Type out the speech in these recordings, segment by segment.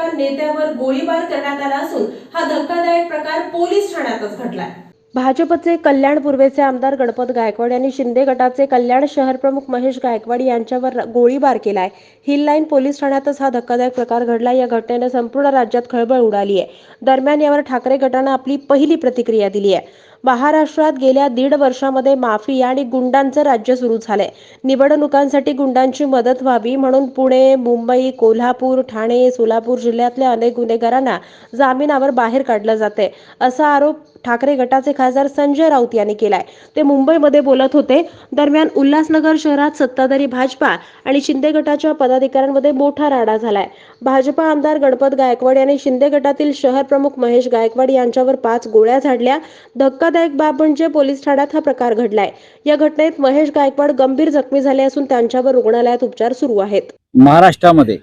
एका नेत्यावर गोळीबार करण्यात आला असून हा धक्कादायक प्रकार पोलीस ठाण्यातच घडलाय। भाजपचे कल्याण पूर्वेचे आमदार गणपत गायकवाड यांनी शिंदे गटाचे कल्याण शहर प्रमुख महेश गायकवाड यांच्यावर गोळीबार केलाय। हिल लाईन पोलीस ठाण्यातच हा धक्कादायक प्रकार घडला। या घटनेने संपूर्ण राज्यात खळबळ उडाली आहे। दरम्यान यावर ठाकरे गटाने आपली पहिली प्रतिक्रिया दिली आहे। महाराष्ट्रात गेल्या 1.5 वर्षामध्ये माफिया आणि गुंडांचं राज्य सुरू झालंय। निवडणुकांसाठी गुंडांची मदत व्हावी म्हणून पुणे, मुंबई, कोल्हापूर, ठाणे, सोलापूर जिल्ह्यातल्या अनेक गुन्हेगारांना जामिनावर बाहेर काढलं जाते, असा आरोप ठाकरे गटाचे खासदार संजय राऊत यांनी केलाय। ते मुंबईमध्ये बोलत होते। दरम्यान उल्हासनगर शहरात सत्ताधारी भाजपा आणि शिंदे गटाच्या पदाधिकाऱ्यांमध्ये मोठा राडा झालाय। भाजपा आमदार गणपत गायकवाड यांनी शिंदे गटातील शहर प्रमुख महेश गायकवाड यांच्यावर 5 गोळ्या झाडल्या। धक्कादायक बाब म्हणजे पोलीस ठाण्यात हा प्रकार घडलाय। या घटनेत महेश गायकवाड गंभीर जखमी झाले असून त्यांच्यावर रुग्णालयात उपचार सुरू आहेत। महाराष्ट्रामध्ये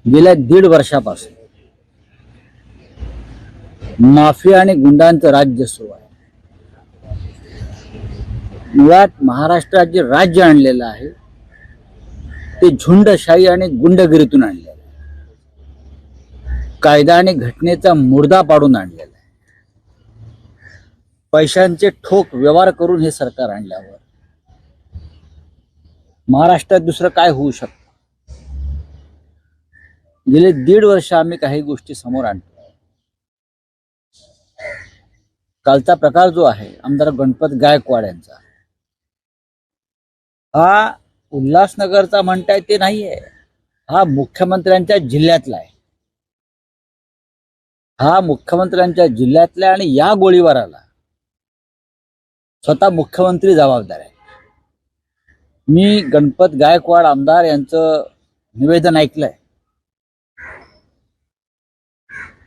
गेल्या 1.5 वर्षापासून माफिया आणि गुंडांचं राज्य सुरू आहे। मुळात महाराष्ट्रात जे राज्य आणलेलं आहे ते झुंडशाही आणि गुंडगिरीतून आणलेलं आहे। कायदा आणि घटनेचा मुर्दा पाडून आणलेला आहे। पैशांचे ठोक व्यवहार करून हे सरकार आणल्यावर महाराष्ट्रात दुसरं काय होऊ शकतं? गेले 1.5 वर्ष आम्ही काही गोष्टी समोर आणतो। कालचा प्रकार जो आहे आमदार गणपत गायकवाड यांचा, हा उल्हासनगरचा म्हणताय ते नाहीये, हा मुख्यमंत्र्यांच्या जिल्ह्यातला आहे। हा मुख्यमंत्र्यांच्या जिल्ह्यातला आणि या गोळीबाराला स्वतः मुख्यमंत्री जबाबदार आहे। मी गणपत गायकवाड आमदार यांचं निवेदन ऐकलंय।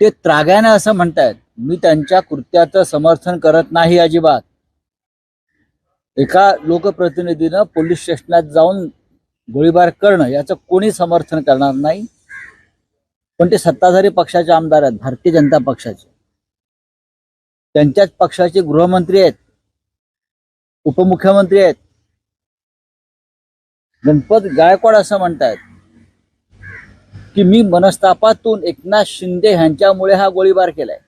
ते त्राग्याने असं म्हणतायत, मी त्यांच्या कृत्याचं समर्थन करत नाही अजिबात। एका लोकप्रतिनिधीनं पोलीस स्टेशनात जाऊन गोळीबार करणं याचं कोणी समर्थन करणार नाही। पण ते सत्ताधारी पक्षाचे आमदार आहेत, भारतीय जनता पक्षाचे। त्यांच्याच पक्षाचे गृहमंत्री आहेत, उपमुख्यमंत्री आहेत। गणपत गायकवाड असं म्हणतायत की मी मनस्तापातून एकनाथ शिंदे यांच्यामुळे हा गोळीबार केलाय।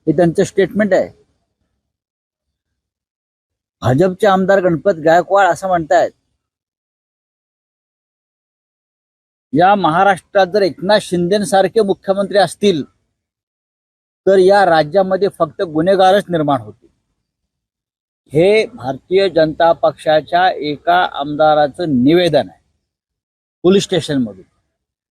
हे त्यांचं स्टेटमेंट आहे। भाजपचे आमदार गणपत गायकवाड असं म्हणतायत, या महाराष्ट्रात जर एकनाथ शिंदेसारखे मुख्यमंत्री असतील तर या राज्यामध्ये फक्त गुन्हेगारच निर्माण होतील। हे भारतीय जनता पक्षाच्या एका आमदाराचं निवेदन आहे पोलीस स्टेशनमधून।